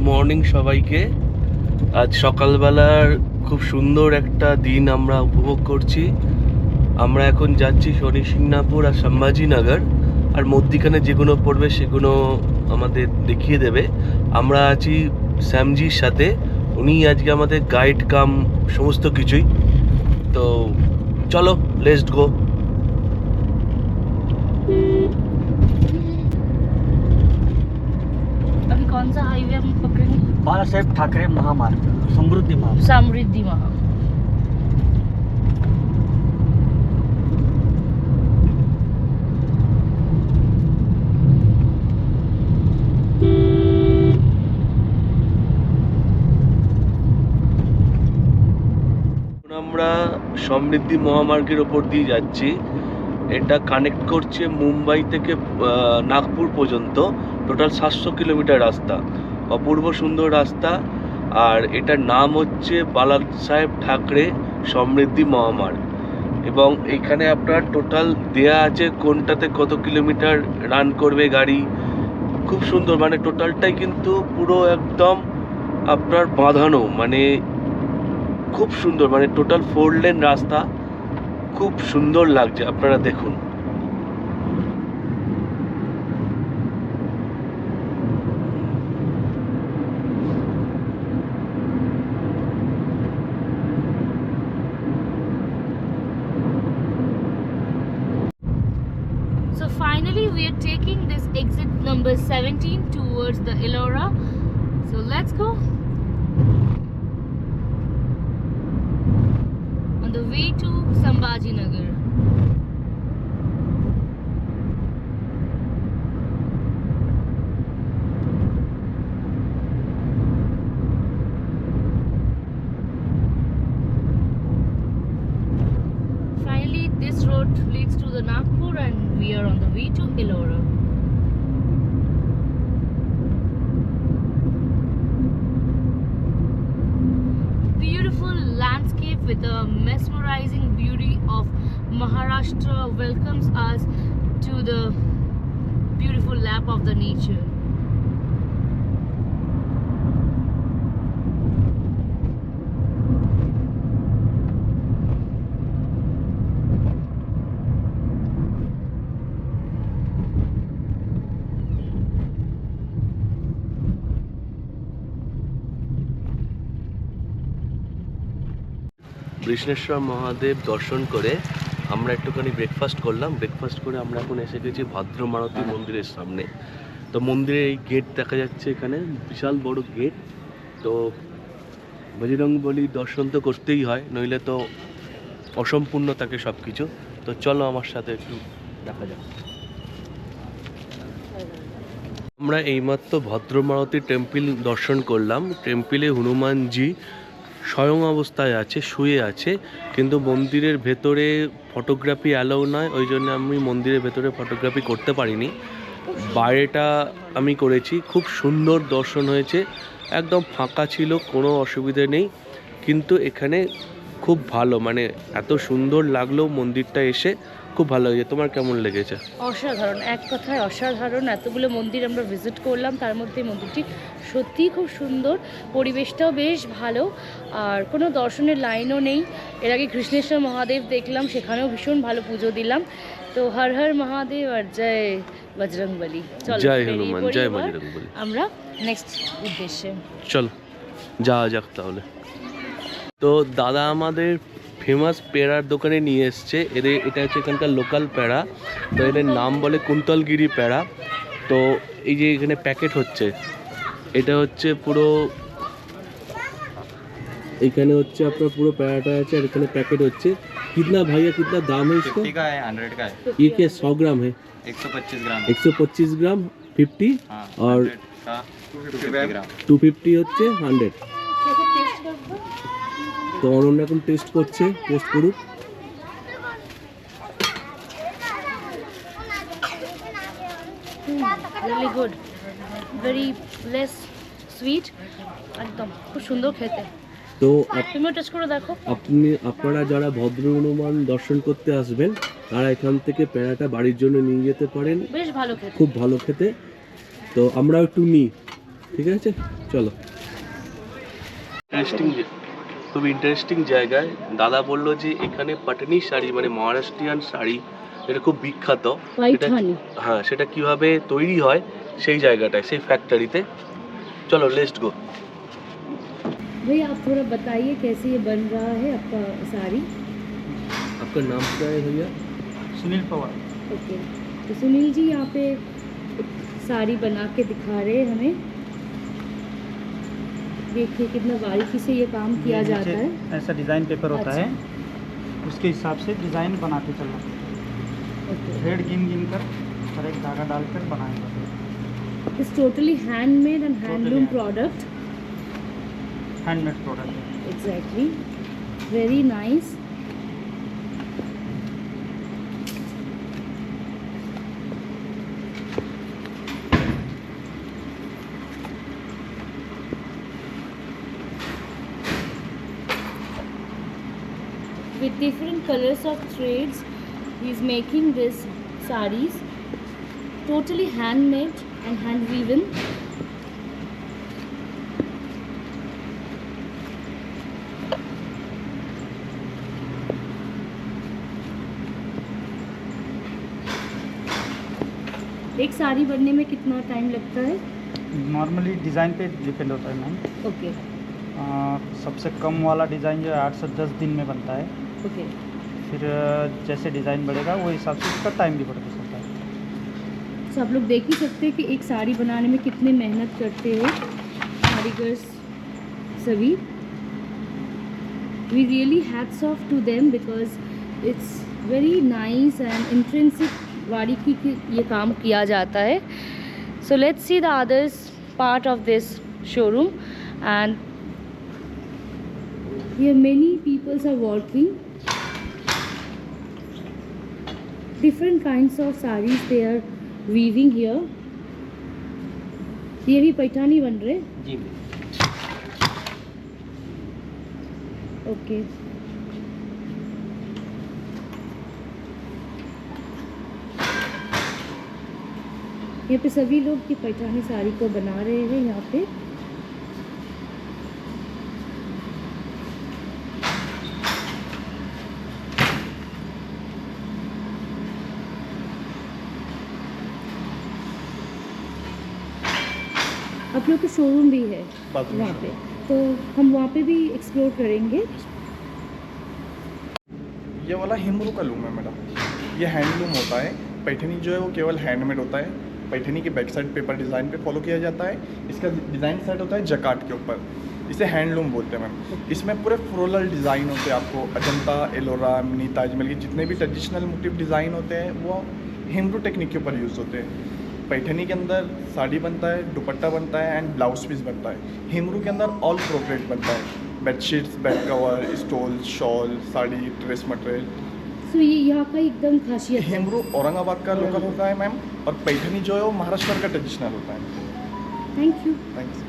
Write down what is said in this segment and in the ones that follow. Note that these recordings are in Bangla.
মর্নিং সবাইকে। আজ সকালবেলার খুব সুন্দর একটা দিন আমরা উপভোগ করছি। আমরা এখন যাচ্ছি শনি সিংনাপুর আর সম্ভাজিনগর, আর মধ্যিখানে যেগুলো পড়বে সেগুলো আমাদের দেখিয়ে দেবে। আমরা আছি শ্যামজির সাথে, উনি আজকে আমাদের গাইড কাম সমস্ত কিছুই। তো চলো, লেটস গো। अभी कौन सा हाईवे हम पकड़ेंगे? बाला साहेब ठाकरे महामार्ग, समृद्धि महामार्ग। समृद्धि महा। আমরা সমৃদ্ধি মহামার্গের ওপর দিয়ে যাচ্ছি। এটা কানেক্ট করছে মুম্বাই থেকে নাগপুর পর্যন্ত। টোটাল 700 কিলোমিটার রাস্তা, অপূর্ব সুন্দর রাস্তা। আর এটার নাম হচ্ছে বালা সাহেব ঠাকরে সমৃদ্ধি মহামার্গ। এবং এখানে আপনার টোটাল দেয়া আছে কোনটাতে কত কিলোমিটার রান করবে গাড়ি। খুব সুন্দর, মানে টোটালটাই কিন্তু পুরো একদম আপনার বাঁধানো, মানে খুব সুন্দর, মানে টোটাল 4 লেন রাস্তা। খুব সুন্দর লাগছে, আপনারা দেখুন। So finally we are taking this exit number 17 towards the Ellora. So let's go. On the way to Sambhajinagar. Finally, this road leads to the Nagpur and we are on the way to Ellora. Beautiful landscape with the mesmerizing beauty of Maharashtra welcomes us to the beautiful lap of the nature. বৃষ্ণেশ্বর Mahadev দর্শন করে আমরা একটুখানি ব্রেকফাস্ট করলাম। ব্রেকফাস্ট করে আমরা এখন এসে গেছি ভাদ্র মারুতি মন্দিরের সামনে। তো মন্দিরে এই গেট দেখা যাচ্ছে, এখানে বিশাল বড় গেট। তো বজরংবলী দর্শন তো করতেই হয়, নইলে তো অসম্পূর্ণ থাকে সব কিছু। তো চলো আমার সাথে একটু দেখা যাক। আমরা এইমাত্র ভদ্র মারুতি টেম্পল দর্শন করলাম। টেম্পলে হনুমানজি স্বয়ং অবস্থায় আছে, শুয়ে আছে, কিন্তু মন্দিরের ভেতরে ফটোগ্রাফি অ্যালাউ নয়, ওই জন্য আমি মন্দিরের ভেতরে ফটোগ্রাফি করতে পারিনি। বাইরেটা আমি করেছি। খুব সুন্দর দর্শন হয়েছে, একদম ফাঁকা ছিল, কোনো অসুবিধে নেই। কিন্তু এখানে খুব ভালো, মানে এত সুন্দর লাগলো মন্দিরটা এসে, খুব ভালো লেগেছে। তোমার কেমন লেগেছে? অসাধারণ, এক কথায় অসাধারণ। এতগুলো মন্দির আমরা ভিজিট করলাম, তার মধ্যে মন্দিরটি সত্যিই খুব সুন্দর, পরিবেশটাও বেশ ভালো, আর কোনো দর্শনের লাইনও নেই। এর আগে কৃষ্ণেশ্বর মহাদেব দেখলাম, সেখানেও ভীষণ ভালো পুজো দিলাম। তো হর হর মহাদেব আর জয় বজরংবলী। চলো, জয় হনুমান, জয় বজরংবলী। আমরা নেক্সট উদ্দেশ্যে চল যাওয়া যাক তাহলে। তো দাদা আমাদের ফেমাস পেড়ার দোকানে নিয়ে এসছে। এটা হচ্ছে এখানকার লোকাল পেড়া। তো এদের নাম বলে কুন্তলগিরি পেড়া। তো এই যে এখানে প্যাকেট হচ্ছে, এটা হচ্ছে পুরো, এখানে হচ্ছে আপনার পুরো পেড়াটা আছে, আর এখানে প্যাকেट হচ্ছে। कितना भैया, कितना दाम है इसका? 50 का है, 100 का है। ये क्या 100 ग्राम है? 125 ग्राम। 125 ग्राम 50 हाँ, और 100 का 250 ग्राम। 250 হচ্ছে 100। তো অনন্য এখন টেস্ট করছে, টেস্ট করুক। Really good, very less sweet, একদম খুব সুন্দর খেতে। তো তুমিও টেস্ট করে দেখো। আপনারা যারা ভদ্র হনুমান দর্শন করতে আসবেন, তারা এখান থেকে পেড়াটা বাড়ির জন্য নিয়ে যেতে পারেন। বেশ ভালো খেতে, খুব ভালো খেতে। তো আমরাও একটু নিই। ঠিক আছে, চলো। ইন্টারেস্টিং, খুব ইন্টারেস্টিং জায়গায়। দাদা বললো যে এখানে পাটনি শাড়ি মানে মহারাষ্ট্রিয়ান শাড়ি এটা খুব বিখ্যাত। এটা पैठानी। হ্যাঁ, সেটা কিভাবে তৈরি হয় সেই জায়গাটায়, সেই ফ্যাক্টরিতে। চলো, লেটস गो। भैया आप थोड़ा बताइए कैसे ये बन रहा है आपका साड़ी। आपका नाम क्या है भैया? सुनील पवार। ओके, तो सुनील जी यहाँ पे एक साड़ी बना के दिखा रहे हैं हमें। देखिए कितना बारीकी से ये काम किया ये जाता नीचे है। ऐसा डिज़ाइन पेपर होता अच्छा। है, उसके हिसाब से डिज़ाइन बनाते चलना। ओके, थ्रेड गिन गिन कर और एक धागा डालकर बनाएंगे। It's totally handmade and handloom hand- product. Handmade product है। Exactly, very nice. With different colors of threads, he is making this sarees, totally handmade and hand woven. एक साड़ी बनने में कितना टाइम लगता है? नॉर्मली डिज़ाइन पे डिपेंड होता है मैम। ओके सबसे कम वाला डिज़ाइन जो है 8 से 10 दिन में बनता है। ओके, फिर जैसे डिज़ाइन बढ़ेगा वो हिसाब से उसका टाइम भी बढ़ता सकता है। तो आप लोग देख ही सकते हैं कि एक साड़ी बनाने में कितने मेहनत करते हैं कारीगर्स सभी। We really hats off to them because it's very nice and intrinsic बारीकी की ये काम किया जाता है। So let's see the others part of this showroom and here many peoples are working, different kinds of sarees they are weaving here. ये भी पैठानी बन रहे। जी। ओके, यहाँ पे सभी लोग ये पैठानी साड़ी को बना रहे हैं। यहाँ पे आप लोग का शोरूम भी है वहाँ पे, तो हम वहाँ पे भी एक्सप्लोर करेंगे। ये वाला हिमरू का लूम है मैडम, ये हैंडलूम होता है। पैठनी जो है वो केवल हैंडमेड होता है। पैठनी के बैक साइड पेपर डिज़ाइन पे फॉलो किया जाता है। इसका डिज़ाइन सेट होता है जकार्ड के ऊपर, इसे हैंडलूम बोलते हैं मैम। इसमें पूरे फ्लोरल डिज़ाइन होते हैं। आपको अजंता, एलोरा, मिनी ताजमहल के जितने भी ट्रेडिशनल मोटिव डिज़ाइन होते हैं वो हिमरू टेक्निक के ऊपर यूज़ होते हैं। पैठनी के अंदर साड़ी बनता है, दुपट्टा बनता है एंड ब्लाउज पीस बनता है। हिमरू के अंदर ऑल प्रोग्रेड बनता है, bedsheets, bed cover, stole, shawl, sari, dress material. So ये यहाँ का एकदम खासियत है। हिमरू औरंगाबाद का लोकल होता है मैम, और पैठनी जो है वो महाराष्ट्र का ट्रेडिशनल होता है। Thank you. Thanks.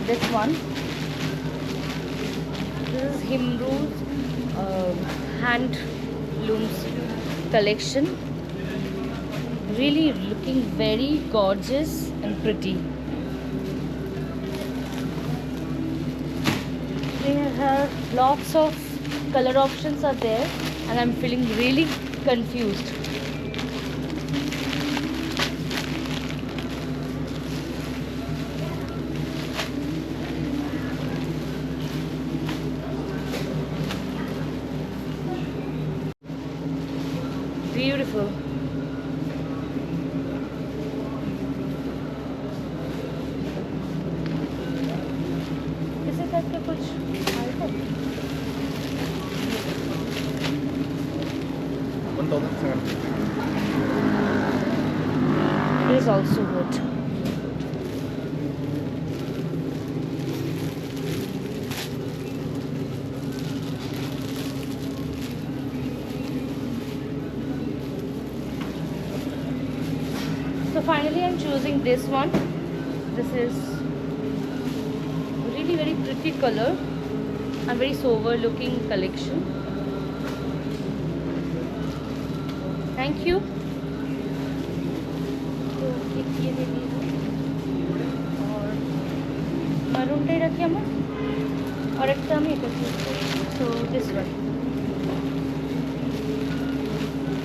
this one. This is Himru's handlooms collection. Really looking very gorgeous and pretty. There are lots of color options are there, and I'm feeling really confused. Beautiful. इसे करके कुछ आएगा? 1,750. It is also good. So finally I'm choosing this one. This is really very pretty color and very sober looking collection. Thank you. तो एक ये दे दीजिए और मरूनটাই রাখি আমার और একটা আমি এটা so this one,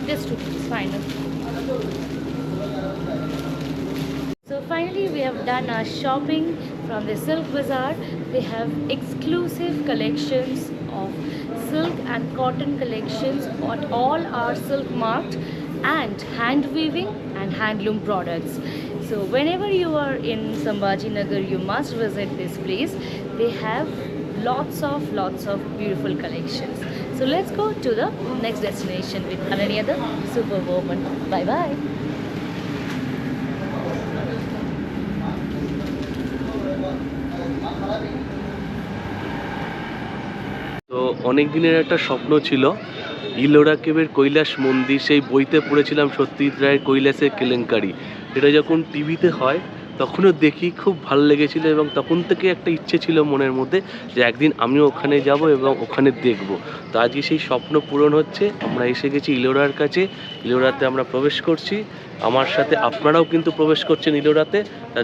this two is final. So finally we have done our shopping from the Silk Bazaar. They have exclusive collections of silk and cotton collections on all our silk marked and hand weaving and handloom products. So whenever you are in Sambhaji Nagar, you must visit this place. They have lots of beautiful collections. So let's go to the next destination with another super woman. Bye bye. তো অনেক দিনের একটা স্বপ্ন ছিল ইলোরা কেবের কৈলাস মন্দির, সেই বইতে পড়েছিলাম সত্যজিৎ রায়ের কৈলাসের কেলেঙ্কারি। এটা যখন টিভিতে হয় তখনও দেখি, খুব ভালো লেগেছিল এবং তখন থেকে একটা ইচ্ছে ছিল মনের মধ্যে যে একদিন আমিও ওখানে যাব এবং ওখানে দেখব। তো আজকে সেই স্বপ্ন পূরণ হচ্ছে। আমরা এসে গেছি ইলোরার কাছে, ইলোরাতে আমরা প্রবেশ করছি। আমার সাথে আপনারাও কিন্তু প্রবেশ করছেন ইলোরাতে।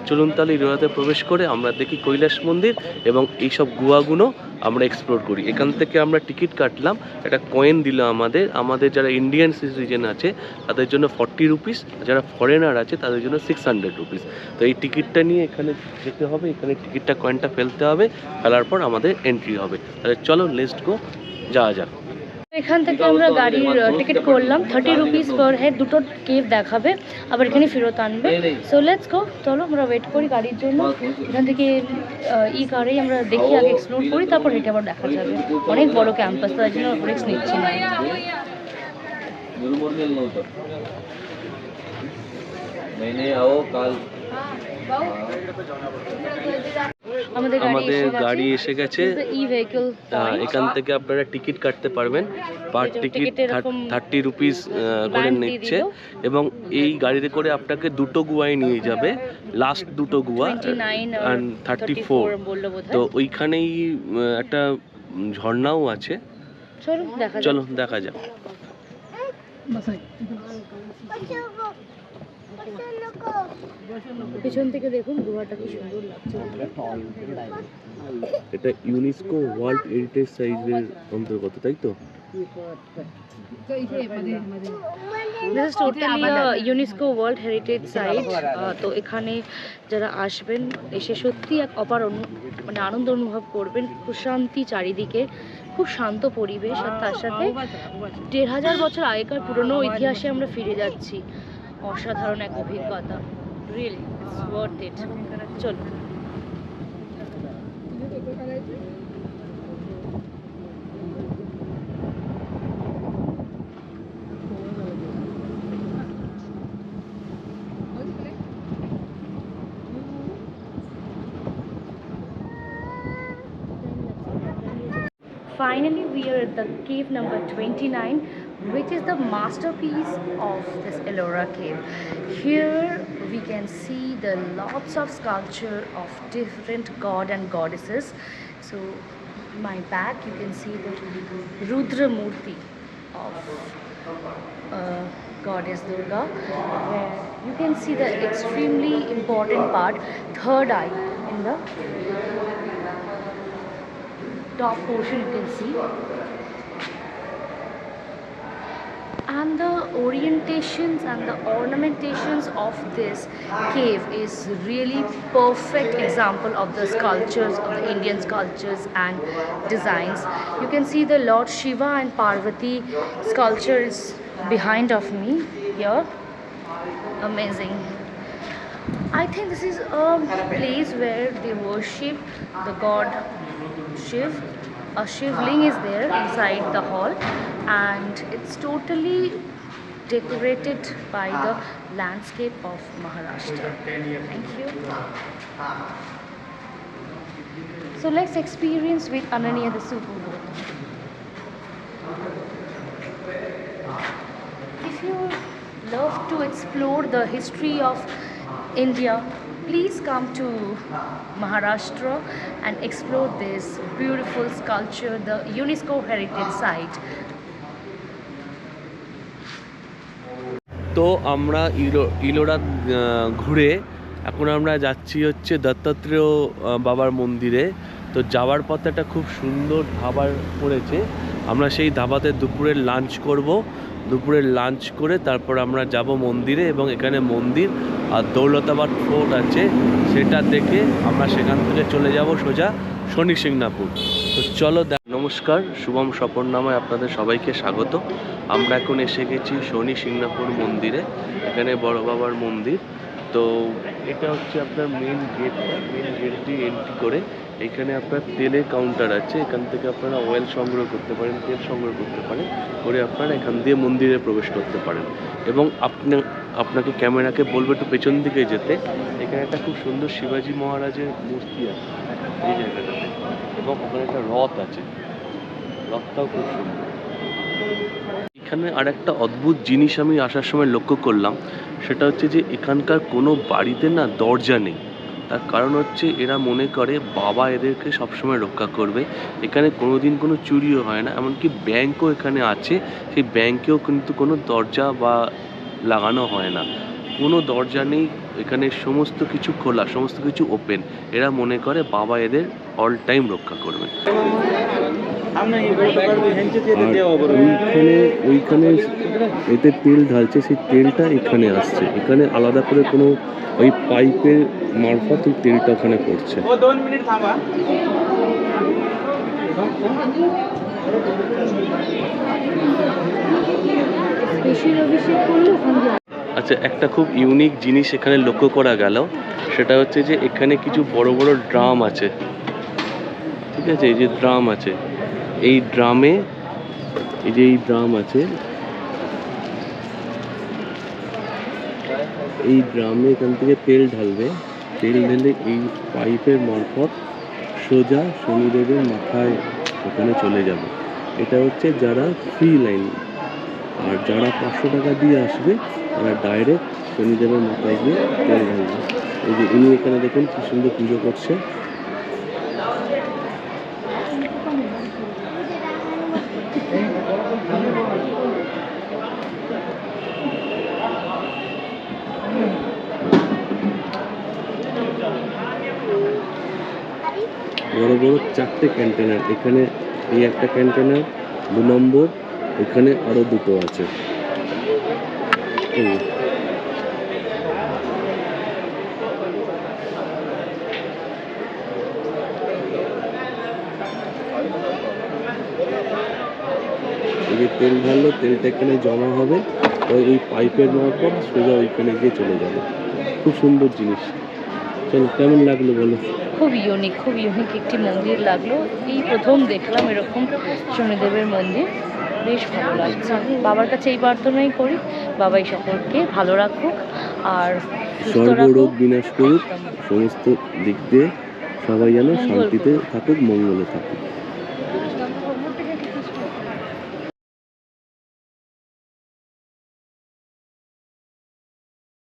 চলুন তাহলে ইলোরাতে প্রবেশ করে আমরা দেখি কৈলাস মন্দির এবং এইসব গুহাগুলো আমরা এক্সপ্লোর করি। এখান থেকে আমরা টিকিট কাটলাম, একটা কয়েন দিল আমাদের যারা ইন্ডিয়ান সিটিজেন আছে তাদের জন্য 40 রুপিস, যারা ফরেনার আছে তাদের জন্য 600 রুপিস। তো এই টিকিটটা নিয়ে এখানে যেতে হবে, এখানে টিকিটটা কয়েনটা ফেলতে হবে, ফেলার পর আমাদের এন্ট্রি হবে। তাহলে চলো লেটস গো, যাওয়া যাক। এখান থেকে আমরা গাড়ির টিকিট করলাম 30 রুপিস পার হেড। দুটো কেভ দেখাবে আবার এখানে ফেরত আনবে। সো লেটস গো, চলো আমরা ওয়েট করি গাড়ির জন্য। এখান থেকে ই কারেই আমরা দেখি, আগে এক্সপ্লোর করি, তারপর হেঁটে আবার দেখা যাবে। অনেক বড় ক্যাম্পাস, তার জন্য রিস্ক নিচ্ছি না। আমাদের গাড়ি এসে গেছে। ই ভেহিকল এখান থেকে আপনারা টিকিট কাটতে পারবেন। পার টিকিট 30 রুপিস করে নিচ্ছে এবং এই গাড়িতে করে আপনাকে দুটো গুহায় নিয়ে যাবে, লাস্ট দুটো গুহা 29 আর 34। তো ওইখানেই একটা ঝর্ণাও আছে। চলো দেখা যাক। পিছন থেকে দেখুন গুহাটা কি সুন্দর লাগছে। এটা ইউনেস্কো ওয়ার্ল্ড হেরিটেজ সাইটের অন্তর্গত, তাই তো? This is totally a UNESCO World Heritage Site. তো এখানে যারা আসবেন এসে সত্যি এক অপার মানে আনন্দ অনুভব করবেন। প্রশান্তি চারিদিকে, খুব শান্ত পরিবেশ, আর তার সাথে 1500 বছর আগেকার পুরনো ইতিহাসে আমরা ফিরে যাচ্ছি। অসাধারণ এক অভিজ্ঞতা, রিয়েলি ইটস ওয়ার্থ ইট। চলো। Finally, we are at the cave number 29, which is the masterpiece of this Ellora cave. Here we can see the lots of sculpture of different god and goddesses. So my back you can see the Rudra Murti of goddess Durga, where you can see the extremely important part, third eye in the top portion you can see. And the orientations and the ornamentations of this cave is really perfect example of the sculptures of the Indian sculptures and designs. You can see the Lord Shiva and Parvati sculptures behind of me here. Amazing. I think this is a place where they worship the god Shiv. A Shivling is there inside the hall, and it's totally decorated by the landscape of Maharashtra. Thank you. So let's experience with Ananya the Superboat. If you love to explore the history of India, please come to Maharashtra and explore this beautiful sculpture, the UNESCO Heritage Site. তো আমরা ইলোরা ঘুরে এখন আমরা যাচ্ছি হচ্ছে দত্তাত্রেয় বাবার মন্দিরে। তো যাওয়ার পথে একটা খুব সুন্দর ধাবা পড়েছে, আমরা সেই ধাবাতে দুপুরের লাঞ্চ করব। দুপুরের লাঞ্চ করে তারপর আমরা যাব মন্দিরে, এবং এখানে মন্দির আর দৌলতাবাদ ফোর্ট আছে সেটা দেখে আমরা সেখান থেকে চলে যাব সোজা শনি সিংনাপুর। তো চলো নমস্কার, শুভম স্বপন নামে আপনাদের সবাইকে স্বাগত। আমরা এখন এসে গেছি শনি সিংনাপুর মন্দিরে, এখানে বড় বাবার মন্দির। তো এটা হচ্ছে আপনার মেন গেট দিয়ে এন্ট্রি করে এখানে আপনার তেলের কাউন্টার আছে, এখান থেকে আপনারা অয়েল সংগ্রহ করতে পারেন, তেল সংগ্রহ করতে পারেন, করে আপনারা এখান দিয়ে মন্দিরে প্রবেশ করতে পারেন। এবং আপনাকে ক্যামেরাকে বলবো একটু পেছন দিকে যেতে। এখানে একটা খুব সুন্দর শিবাজি মহারাজের মূর্তি আছে এই জায়গাটাতে, এবং ওখানে একটা রথ আছে, রথটাও খুব সুন্দর। এখানে আর একটা অদ্ভুত জিনিস আমি আসার সময় লক্ষ্য করলাম, সেটা হচ্ছে যে এখানকার কোনো বাড়িতে না দরজা নেই। তার কারণ হচ্ছে এরা মনে করে বাবা এদেরকে সবসময় রক্ষা করবে। এখানে কোনোদিন কোনো চুরিও হয় না, এমনকি ব্যাংকও এখানে আছে, সেই ব্যাংকেও কিন্তু কোনো দরজা বা লাগানো হয় না, কোনো দরজা নেই এখানে, সমস্ত কিছু খোলা, সমস্ত কিছু ওপেন। এরা মনে করে বাবা এদের অল টাইম রক্ষা করবে। ওইখানে এতে তেল ঢালছে, সেই তেলটা এখানে আসছে, এখানে আলাদা করে কোনো ওই পাইপের মারফত ওই তেলটা ওখানে পড়ছে। আচ্ছা, একটা খুব ইউনিক জিনিস এখানে লক্ষ্য করা গেল, সেটা হচ্ছে যে এখানে কিছু বড় বড় ড্রাম আছে, ঠিক আছে, এই যে ড্রাম আছে, এই ড্রামে এই ড্রাম আছে, এই ড্রামে এখান থেকে তেল ঢালবে, তেল ঢেলে এই পাইপের মারফত সোজা শনিদেবের মাথায় ওখানে চলে যাবে। এটা হচ্ছে যারা ফ্রি লাইন, আর যারা 500 টাকা দিয়ে আসবে তারা ডাইরেক্ট শনিদেবের মাথায় গিয়ে তেল ঢালবে। এই যে ইনি এখানে দেখুন কি সুন্দর পুজো করছে। বড় বড় 4টে কন্টেনার, এখানে এই একটা কন্টেনার, 2 নম্বর, এখানে আরো 2টো আছে। এই যে তেল ঢাললো, তেলটা এখানে জমা হবে, ওই পাইপের মারফত সোজা ওইখানে গিয়ে চলে যাবে। খুব সুন্দর জিনিস। চলো, কেমন লাগলো বলো? খুব ইউনিক একটি মন্দির লাগলো, এই প্রথম দেখলাম এরকম শনিদেবের মন্দির, বেশ ভালো লাগছে। বাবার কাছে এই প্রার্থনাই করি, বাবাই সকলকে ভালো রাখুক আর সর্বরোগ বিনাশ করুক, সমস্ত দিক দিয়ে সবাই যেন শান্তিতে থাকুক, মঙ্গলে থাকুক।